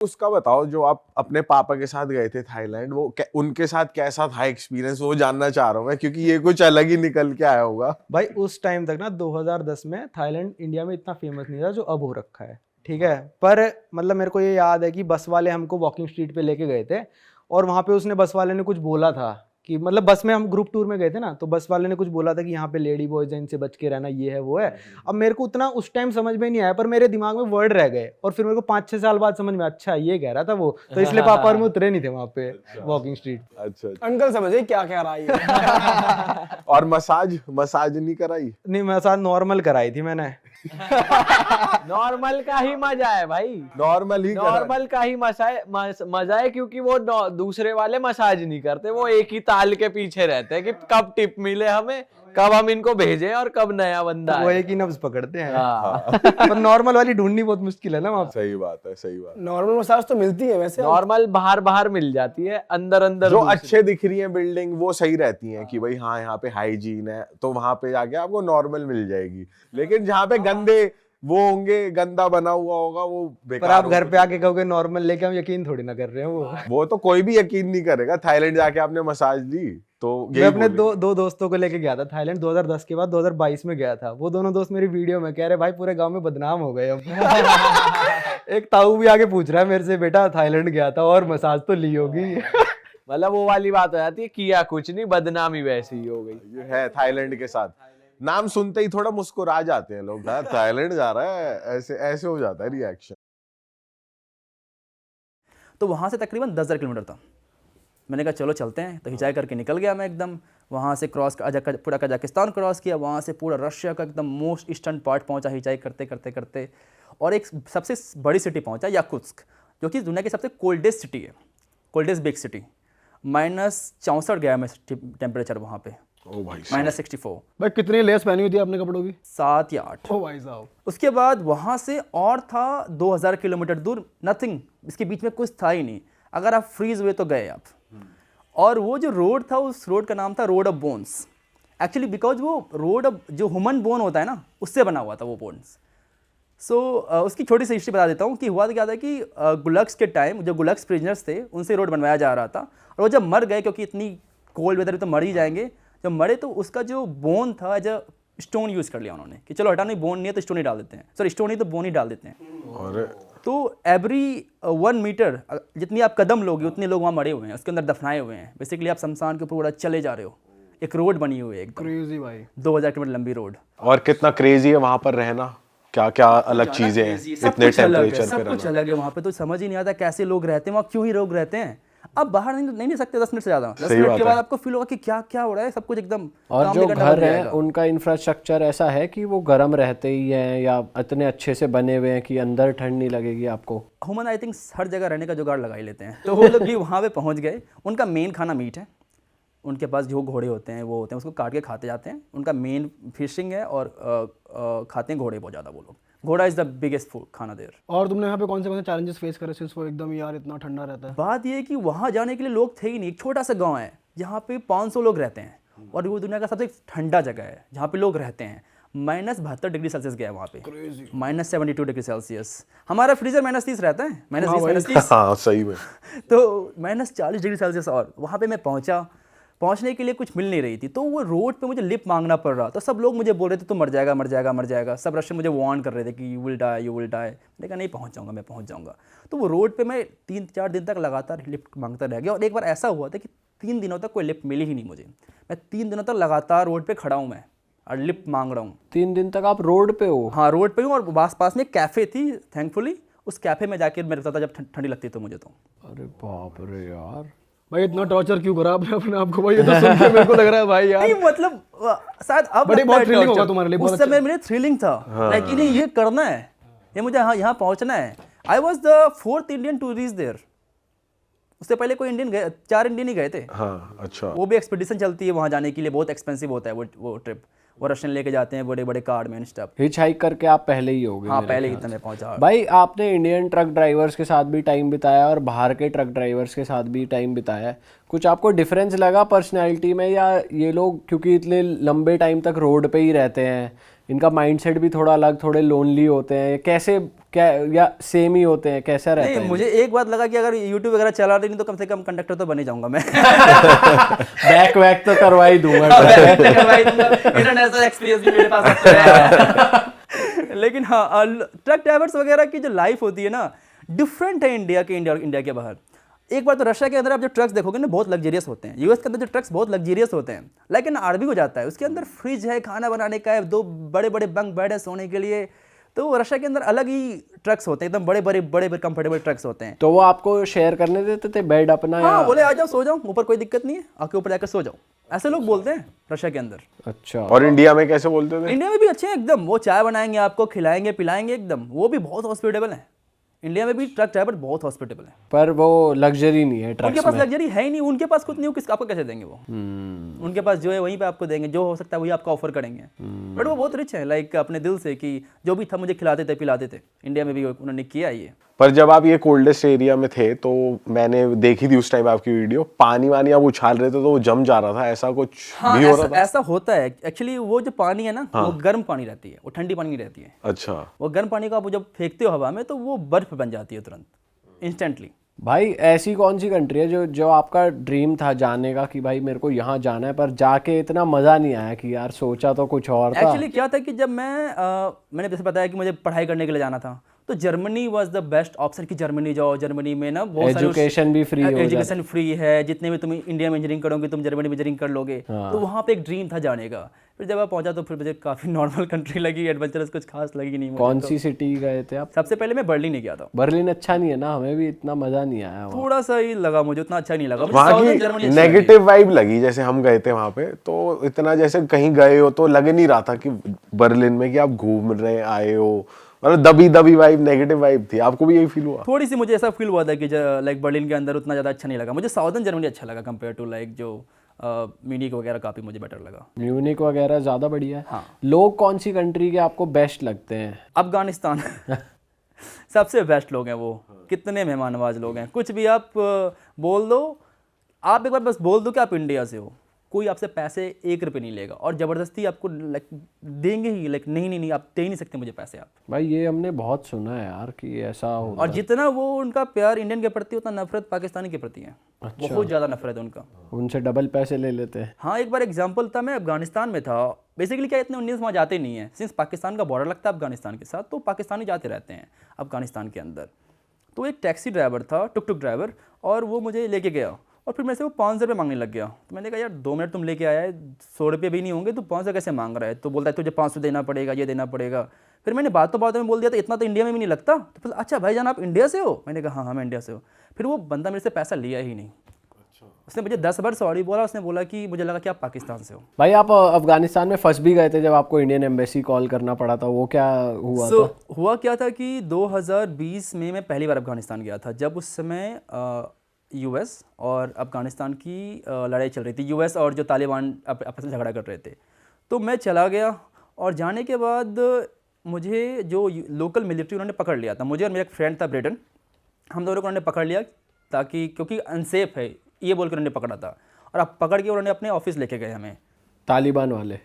उसका बताओ, जो आप अपने पापा के साथ गए थे थाईलैंड, वो उनके साथ कैसा था एक्सपीरियंस, वो जानना चाह रहा हूँ मैं, क्योंकि ये कुछ अलग ही निकल के आया होगा। भाई उस टाइम तक ना 2010 में थाईलैंड इंडिया में इतना फेमस नहीं था जो अब हो रखा है, ठीक है। पर मतलब मेरे को ये याद है कि बस वाले हमको वॉकिंग स्ट्रीट पे लेके गए थे, और वहाँ पे उसने बस वाले ने कुछ बोला था कि मतलब बस में हम ग्रुप टूर में गए थे ना, तो बस वाले ने कुछ बोला था कि यहाँ पे लेडी बॉयज हैं, इनसे बच के रहना, ये है वो है। अब मेरे को उतना उस टाइम समझ में नहीं आया, पर मेरे दिमाग में वर्ड रह गए, और फिर मेरे को 5-6 साल बाद समझ में, अच्छा ये कह रहा था वो, तो इसलिए पापा और मैं उतरे नहीं थे वहाँ पे वॉकिंग स्ट्रीट। अच्छा। अंकल समझे क्या कह रहा है। और मसाज नहीं कराई? नहीं, मैं साथ नॉर्मल कराई थी मैंने। नॉर्मल का ही मजा है भाई, नॉर्मल का ही मजा है, क्योंकि वो दूसरे वाले मसाज नहीं करते, वो एक ही ताल के पीछे रहते हैं कि कब टिप मिले हमें, कब हम इनको भेजें और कब नया बंदा वो एक ही नब्ज पकड़ते हैं। पर नॉर्मल वाली ढूंढनी बहुत मुश्किल है ना वहाँ। सही बात है। नॉर्मल मसाज तो मिलती है वैसे, नॉर्मल बाहर मिल जाती है, अंदर जो अच्छे दिख रही है बिल्डिंग वो सही रहती है कि भाई हाँ यहाँ पे हाइजीन है, तो वहां पे जाके आपको नॉर्मल मिल जाएगी। लेकिन जहाँ पे गंदे वो होंगे, गंदा बना हुआ होगा, वो बेकार। पर आप घर पे आके कहोगे नॉर्मल लेके, हम यकीन थोड़ी ना कर रहे हैं वो तो कोई भी यकीन नहीं करेगा। थाईलैंड जाके आपने मसाज ली तो मैं अपने दो दोस्तों को लेके गया था थाईलैंड 2010 के बाद, 2022 में गया था। वो दोनों दोस्त मेरी वीडियो में कह रहे भाई पूरे गांव में बदनाम हो गए हम। एक ताऊ भी आके पूछ रहा है मेरे से, बेटा थाईलैंड गया था और मसाज तो ली होगी। मतलब वो वाली बात हो जाती है, किया कुछ नहीं, बदनामी वैसे ही हो गई। ये है थाईलैंड के साथ, नाम सुनते ही थोड़ा मुस्कुरा जाते हैं लोग, हाँ थाईलैंड जा रहा है, ऐसे हो जाता है रिएक्शन। तो वहाँ से तकरीबन 10,000 किलोमीटर था। मैंने कहा चलो चलते हैं, तो हिचाई करके निकल गया मैं एकदम। वहाँ से पूरा कजाकिस्तान क्रॉस किया, वहाँ से पूरा रशिया का एकदम मोस्ट ईस्टर्न पार्ट पहुँचा हिचाई करते करते करते, और एक सबसे बड़ी सिटी पहुँचा याकुत्स्क, जो कि दुनिया की सबसे कोल्डेस्ट सिटी है, कोल्डेस्ट बिग सिटी। -64 गया मैं टेम्परेचर वहाँ पे, ओ भाई -64। भाई कितनी लेस पहनी हुई थी आपने कपड़ों की? 7 या 8। ओ भाई साहब। उसके बाद वहाँ से और था 2000 किलोमीटर दूर, नथिंग, इसके बीच में कुछ था ही नहीं। अगर आप फ्रीज हुए तो गए आप। और वो जो रोड था, उस रोड का नाम था road of bones, actually because वो रोड जो ह्यूमन बोन होता है ना, उससे बना हुआ था वो बोन्स। उसकी छोटी सी हिस्ट्री बता देता हूँ कि हुआ क्या था कि गुलक्स के टाइम जो गुलक्स प्रिजनर्स थे उनसे रोड बनवाया जा रहा था, और वो जब मर गए, क्योंकि इतनी कोल्ड वेदर में तो मर ही जाएंगे, जब मरे तो उसका जो बोन था एज अ स्टोन यूज़ कर लिया उन्होंने कि चलो हटा, नहीं बोन नहीं है तो स्टोन ही डाल देते हैं, सॉरी स्टोन नहीं तो बोन ही डाल देते हैं। और तो एवरी 1 मीटर जितनी आप कदम लोगे उतने लोग वहाँ मरे हुए हैं, उसके अंदर दफनाए हुए हैं। बेसिकली आप शमशान के ऊपर पूरा चले जा रहे हो। एक रोड बनी हुई है, एकदम क्रेजी भाई, 2000 किलोमीटर लंबी रोड। और कितना क्रेजी है वहां पर रहना, क्या क्या अलग चीजें हैं, इतने टेम्परेचर पे सब कुछ अलग है वहाँ पे। तो समझ ही नहीं आता कैसे लोग रहते हैं वहाँ, क्यों ही लोग रहते हैं। अब बाहर नहीं सकते 10 मिनट से ज़्यादा। 10 मिनट के बाद आपको फील होगा कि क्या क्या हो रहा है, सब कुछ एकदम। और जो घर है उनका इंफ्रास्ट्रक्चर ऐसा है कि वो गर्म रहते ही हैं, या इतने अच्छे से बने हुए हैं कि अंदर ठंड नहीं लगेगी आपको? ह्यूमन आई थिंक हर जगह रहने का जुगाड़ लगा ही लेते हैं। तो वो लोग भी वहाँ पे पहुँच गए। उनका मेन खाना मीट है, उनके पास जो घोड़े होते हैं वो होते हैं, उसको काट के खाते जाते हैं। उनका मेन फिशिंग है, और खाते हैं घोड़े बहुत ज़्यादा वो लोग। घोड़ा इज द बिगेस्ट फूड खाना देर। और तुमने यहाँ पे कौन से चैलेंजेस फेस करे सिंस वो एकदम यार इतना ठंडा रहता है? बात ये है कि वहाँ जाने के लिए लोग थे ही नहीं। एक छोटा सा गांव है जहाँ पे 500 लोग रहते हैं, और वो दुनिया का सबसे ठंडा जगह है जहाँ पे लोग रहते हैं। -72 डिग्री सेल्सियस गया वहाँ पे, -72 डिग्री सेल्सियस। हमारा फ्रीजर -30 रहता है, -20 हाँ सही में। तो -40 डिग्री सेल्सियस। और वहाँ पे मैं पहुँचने के लिए कुछ मिल नहीं रही थी, तो वो रोड पे मुझे लिफ्ट मांगना पड़ रहा। तो सब लोग मुझे बोल रहे थे तो मर जाएगा। सब रशियन मुझे वार्न कर रहे थे कि यू विल डाई। मैंने कहा नहीं, मैं पहुँच जाऊँगा। तो वो रोड पे मैं 3-4 दिन तक लगातार लिफ्ट मांगता रह गया। और एक बार ऐसा हुआ था कि 3 दिनों तक कोई लिफ्ट मिली ही नहीं मुझे। मैं 3 दिनों तक लगातार रोड पर खड़ा हूँ मैं, और लिफ्ट मांग रहा हूँ। 3 दिन तक आप रोड पे हो? हाँ, रोड पे हूँ। और पास में एक कैफ़े थी, थैंकफुली उस कैफ़े में जाके मैं रुकता था जब ठंडी लगती तो मुझे। तो अरे बाप रे यार, भाई इतना टॉर्चर क्यों करा आपने अपने आप को भाई? ये तो सुन के मेरे को लग रहा है भाई यार, नहीं मतलब शायद अब बड़ी बहुत थ्रिलिंग होगा तुम्हारे लिए। उस समय मेरे थ्रिलिंग था, लाइक नहीं ये करना है, ये मुझे यहाँ पहुँचना है। I was the 4th Indian to reach there. उससे पहले कोई इंडियन गए, 4 इंडियन ही गए थे। हाँ अच्छा। वो भी एक्सपीडिशन चलती है वहाँ जाने के लिए, बहुत एक्सपेंसिव होता है वो ट्रिप। वो रशियन लेके जाते हैं बड़े बड़े कार्ड में स्टफ। हिच हाइक करके आप पहले ही हो गए? हाँ, पहले ही इतना पहुँचा। भाई आपने इंडियन ट्रक ड्राइवर्स के साथ भी टाइम बिताया और बाहर के ट्रक ड्राइवर्स के साथ भी टाइम बिताया, कुछ आपको डिफरेंस लगा पर्सनैलिटी में? या ये लोग क्योंकि इतने लंबे टाइम तक रोड पे ही रहते हैं, इनका माइंडसेट भी थोड़ा अलग, थोड़े लोनली होते हैं, कैसे क्या या सेम ही होते हैं, कैसा रहता नहीं, है? मुझे एक बात लगा कि अगर यूट्यूब वगैरह चला रही नहीं तो कम से कम कंडक्टर तो बन ही जाऊंगा मैं। बैक वैक तो करवा ही दूंगा। इंटरनेशनल एक्सपीरियंस भी मेरे पास है। लेकिन हाँ, ट्रक ड्राइवर्स वगैरह की जो लाइफ होती है ना, डिफरेंट है इंडिया के बाहर। एक बार तो रशिया के अंदर आप जो ट्रक्स देखोगे ना, बहुत लग्जरियस होते हैं। यूएस के अंदर जो ट्रक्स बहुत लग्जरियस होते हैं, लेकिन आरबी को जाता है, उसके अंदर फ्रिज है, खाना बनाने का है, 2 बड़े बड़े बंक बेड है सोने के लिए। तो रशिया के अंदर अलग ही ट्रक्स होते हैं, एकदम बड़े कंफर्टेबल ट्रक्स होते हैं। तो वो आपको शेयर करने देते थे बेड अपना? हाँ, या बोले आ जाओ, सो जाओ ऊपर, कोई दिक्कत नहीं है, आके ऊपर जाकर सो जाओ। ऐसे लोग बोलते हैं रशिया के अंदर। अच्छा। और इंडिया में कैसे बोलते थे? इंडिया में भी अच्छे हैं एकदम, वो चाय बनाएंगे आपको, खिलाएंगे पिलाएंगे एकदम, वो भी बहुत हॉस्पिटेबल है। इंडिया में भी ट्रक ड्राइवर बहुत हॉस्पिटेबल है। पर वो लग्जरी नहीं है उनके ट्रक्स पास में। लग्जरी है ही नहीं, उनके पास कुछ नहीं, वो किस आपको कैसे देंगे वो? उनके पास जो है वहीं पे आपको देंगे, जो हो सकता है वही आपको ऑफर करेंगे। बट वो बहुत रिच है, लाइक अपने दिल से, कि जो भी था मुझे खिलाते थे पिलाते थे। इंडिया में भी उन्होंने किया ये। पर जब आप ये कोल्डेस्ट एरिया में थे तो मैंने देखी थी उस टाइम आपकी वीडियो, पानी वानी आप उछाल रहे थे तो वो जम जा रहा था, ऐसा कुछ हाँ, भी हो रहा था? ऐसा होता है एक्चुअली। वो जो पानी है ना, वो गर्म पानी रहती है, वो ठंडी पानी नहीं रहती है। अच्छा। वो गर्म पानी को आप जब फेंकते हो हवा में तो वो बर्फ बन जाती है तुरंत, इंस्टेंटली। भाई ऐसी कौन सी कंट्री है जो आपका ड्रीम था जाने का कि भाई मेरे को यहाँ जाना है, पर जाके इतना मज़ा नहीं आया कि यार सोचा तो कुछ और था? एक्चुअली क्या था कि जब मैंने जैसे बताया कि मुझे पढ़ाई करने के लिए जाना था, तो Germany was the best option कि जर्मनी जाओ। जर्मनी में ना बहुत सारे एजुकेशन भी फ्री हो जाती एजुकेशन फ्री है, जितने भी तुम इंडिया में इंजीनियरिंग करोगे तुम जर्मनी में इंजीनियरिंग कर लोगे। तो वहाँ पे एक ड्रीम था जाने का। फिर जब आप पहुंचा तो फिर मुझे काफ़ी नॉर्मल कंट्री लगी, एडवेंचरस कुछ खास लगी नहीं मुझे। कौन तो सी सिटी गए थे आप? सबसे पहले मैं बर्लिन ही गया था। बर्लिन अच्छा नहीं है ना? हमें भी इतना मज़ा नहीं आया वहाँ। थोड़ा सा ही लगा मुझे, उतना अच्छा नहीं लगा। वहाँ Southern की Germany अच्छी लगी। नेगेटिव वाइब लगी, जैसे हम गए थे वहाँ पे तो इतना जैसे कहीं गए हो तो लग नहीं रहा था कि बर्लिन में कि आप घूम रहे आए हो, मतलब दबी वाइब, नेगेटिव वाइब थी। आपको भी यही फील हुआ? थोड़ी सी मुझे ऐसा फील हुआ था कि लाइक बर्लिन के अंदर उतना ज़्यादा अच्छा नहीं लगा मुझे। साउदर्न जर्मनी अच्छा लगा कंपेयर टू लाइक जो म्यूनिक वगैरह, काफ़ी मुझे बेटर लगा। म्यूनिक वगैरह ज़्यादा बढ़िया है। हाँ। लोग कौन सी कंट्री के आपको बेस्ट लगते हैं? अफगानिस्तान सबसे बेस्ट लोग हैं वो। कितने मेहमान नवाज लोग हैं। कुछ भी आप बोल दो, आप एक बार बस बोल दो कि आप इंडिया से हो, कोई आपसे पैसे 1 रुपये नहीं लेगा और ज़बरदस्ती आपको लाइक देंगे ही। लाइक नहीं आप दे ही नहीं सकते मुझे पैसे आप। भाई ये हमने बहुत सुना है यार कि ऐसा होता और जितना वो उनका प्यार इंडियन के प्रति उतना नफरत पाकिस्तानी के प्रति है। बहुत ज़्यादा नफरत है उनका। है। उनसे डबल पैसे ले लेते हैं। हाँ, एक बार एग्जांपल था, मैं अफगानिस्तान में था। बेसिकली क्या, इतने इंडियंस वहाँ जाते नहीं हैं, सिंस पाकिस्तान का बॉर्डर लगता है अफगानिस्तान के साथ, तो पाकिस्तानी जाते रहते हैं अफगानिस्तान के अंदर। तो एक टैक्सी ड्राइवर था, टुक ड्राइवर, और वो मुझे लेके गया और फिर मेरे से वो 500 रुपये मांगने लग गया। तो मैंने कहा यार 2 मिनट तुम लेके आया है, 100 रुपये भी नहीं होंगे, तो 500 कैसे मांग रहा है? तो बोलता है तुझे 500 देना पड़ेगा, ये देना पड़ेगा। फिर मैंने बातों में बोल दिया था इतना तो इंडिया में भी नहीं लगता। तो फिर अच्छा भाईजान आप इंडिया से हो? मैंने कहा हाँ मैं इंडिया से हूँ। फिर वो बंदा मेरे से पैसा लिया ही नहीं। उसने मुझे 10 बार सॉरी बोला। उसने बोला कि मुझे लगा कि आप पाकिस्तान से हो। भाई आप अफगानिस्तान में फंस भी गए थे जब आपको इंडियन एम्बेसी कॉल करना पड़ा था, वो क्या हुआ था? हुआ क्या था कि 2020 में मैं पहली बार अफगानिस्तान गया था, जब उस समय यूएस और अफगानिस्तान की लड़ाई चल रही थी। यूएस और जो तालिबान आपस में झगड़ा कर रहे थे। तो मैं चला गया और जाने के बाद मुझे जो लोकल मिलिट्री उन्होंने पकड़ लिया था, मुझे और मेरा एक फ्रेंड था ब्रिटेन, हम दोनों को उन्होंने पकड़ लिया ताकि, क्योंकि अनसेफ है ये बोल कर उन्होंने पकड़ा था। और अब पकड़ के उन्होंने अपने ऑफिस लेके गए हमें। तालिबान वाले?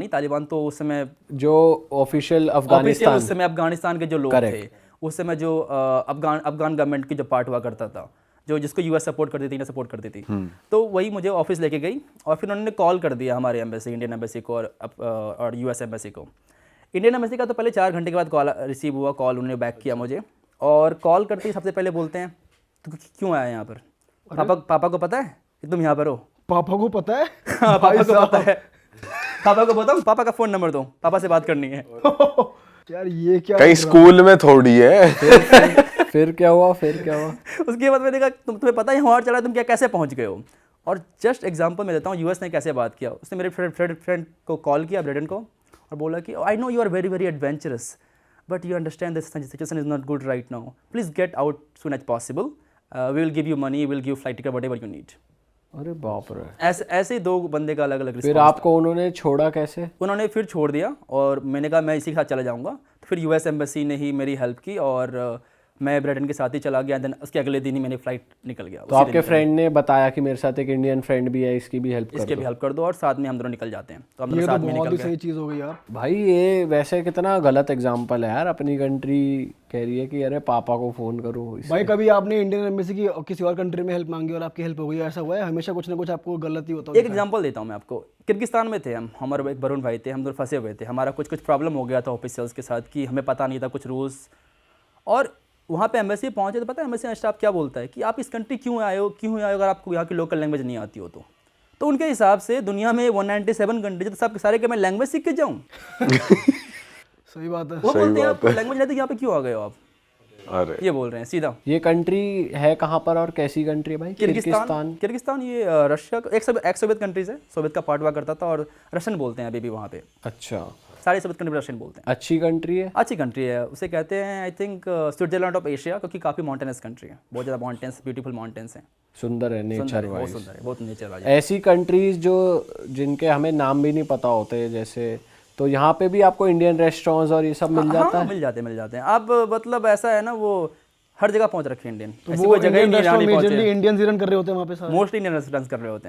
तालिबान तो उस समय जो ऑफिशियल अफगानिस्तान, उस समय अफगानिस्तान के जो लोग थे, उस समय जो अफगान गवर्नमेंट की जो पार्ट हुआ करता था, जो जिसको यूएस सपोर्ट करती थी, इंडिया सपोर्ट करती थी। तो वही मुझे ऑफिस लेके गई और फिर उन्होंने कॉल कर दिया हमारे एम्बेसी, इंडियन एम्बेसी को और यूएस एम्बेसी को। इंडियन एम्बेसी का तो पहले 4 घंटे के बाद कॉल रिसीव हुआ, कॉल उन्होंने बैक किया मुझे। और कॉल करते ही सबसे पहले बोलते हैं तो क्यों आया यहाँ पर? पापा को पता है कि तुम यहाँ पर हो? पापा को पता है? हाँ, पापा को पता है। पापा को बताओ, पापा का फ़ोन नंबर दो, पापा से बात करनी है। यार ये क्या कहीं स्कूल में थोड़ी है। फिर क्या हुआ? उसके बाद मैंने कहा तुम्हें पता है वहाँ चला, तुम क्या कैसे पहुँच गए हो? और जस्ट एग्जांपल मैं देता हूँ यूएस ने कैसे बात किया। उसने मेरे फ्रेंड को कॉल किया, ब्रिटेन को, और बोला कि I know you are very very adventurous, but you understand this situation is not good right now, please get out soon as possible, we will give you money, will give flight ticket, whatever you need. अरे बाप रे। ऐसे ही 2 बंदे का अलग अलग। फिर आपको उन्होंने छोड़ा कैसे? उन्होंने फिर छोड़ दिया और मैंने कहा मैं इसी के साथ चला जाऊँगा। तो फिर यूएस एम्बेसी ने ही मेरी हेल्प की और मैं ब्रिटेन के साथ ही चला गया, देन उसके अगले दिन ही मैंने फ्लाइट निकल गया। तो आपके फ्रेंड ने बताया कि मेरे साथ एक इंडियन फ्रेंड भी है, इसकी भी हेल्प इसके भी हेल्प कर दो और साथ में हम दोनों निकल जाते हैं। तो हम दोनों ये तो साथ में बहुत निकल ही गए। सही चीज़ हो गई यार। भाई ये वैसे कितना गलत एग्जाम्पल है यार, अपनी कंट्री कह रही है कि अरे पापा को फोन करो। भाई कभी आपने इंडियन एम्बेसी की किसी और कंट्री में हेल्प मांगी और आपकी हेल्प हो गई, ऐसा हुआ है? हमेशा कुछ ना कुछ आपको गलत ही होता एक एग्जांपल देता हूँ मैं आपको। किर्गिस्तान में थे हम, हमारे एक वरुण भाई थे, हम दोनों फंसे हुए थे। हमारा कुछ प्रॉब्लम हो गया था ऑफिशियल्स के साथ कि हमें पता नहीं था कुछ रूल्स, और वहाँ पे एम्बेसी पहुँचे तो पता है एम्बेसी स्टाफ क्या बोलता है कि आप इस कंट्री क्यों आए हो अगर आपको यहाँ की लोकल लैंग्वेज नहीं आती हो तो उनके हिसाब से दुनिया में 197 कंट्रीज है, तो सब सारे के मैं लैंग्वेज सीख के जाऊँ? सही बात है। वो बोलते हैं आप लैंग्वेज नहीं आती, यहाँ पे क्यों आ गए हो आप? अरे ये बोल रहे हैं सीधा। ये कंट्री है कहाँ पर और कैसी कंट्री है भाई? किर्गिस्तान ये रशिया का एक सोवियत कंट्रीज है, सोवियत का पार्ट हुआ करता था, और रशियन बोलते हैं अभी भी वहाँ पे। अच्छा, सारे सोवियत कंट्री रशियन बोलते हैं। अच्छी कंट्री है। अच्छी कंट्री है, उसे कहते हैं I think Switzerland of Asia, क्योंकि काफ़ी माउंटेनस कंट्री है, बहुत ज़्यादा माउंटेन्स, ब्यूटीफुल माउंटेन्स हैं। सुंदर है नेचर सुंदर है, बहुत वाइज। सुंदर है, बहुत नेचर वाइज। ऐसी कंट्रीज जो जिनके हमें नाम भी नहीं पता होते, जैसे तो यहाँ पे भी आपको इंडियन रेस्टोरेंट्स और ये सब मिल जाता हाँ, है? मिल जाते हैं। अब मतलब ऐसा है ना, वो हर जगह पहुंच रखे हैं इंडियन, ऐसी कोई जगह ही नहीं इंडियन जहाँ नहीं मेजरली पहुंचे। इंडियंस ही रन कर रहे होते हैं वहाँ पे सारे। मोस्टली इंडियन रेस्टोरेंट्स कर रहे होते हैं।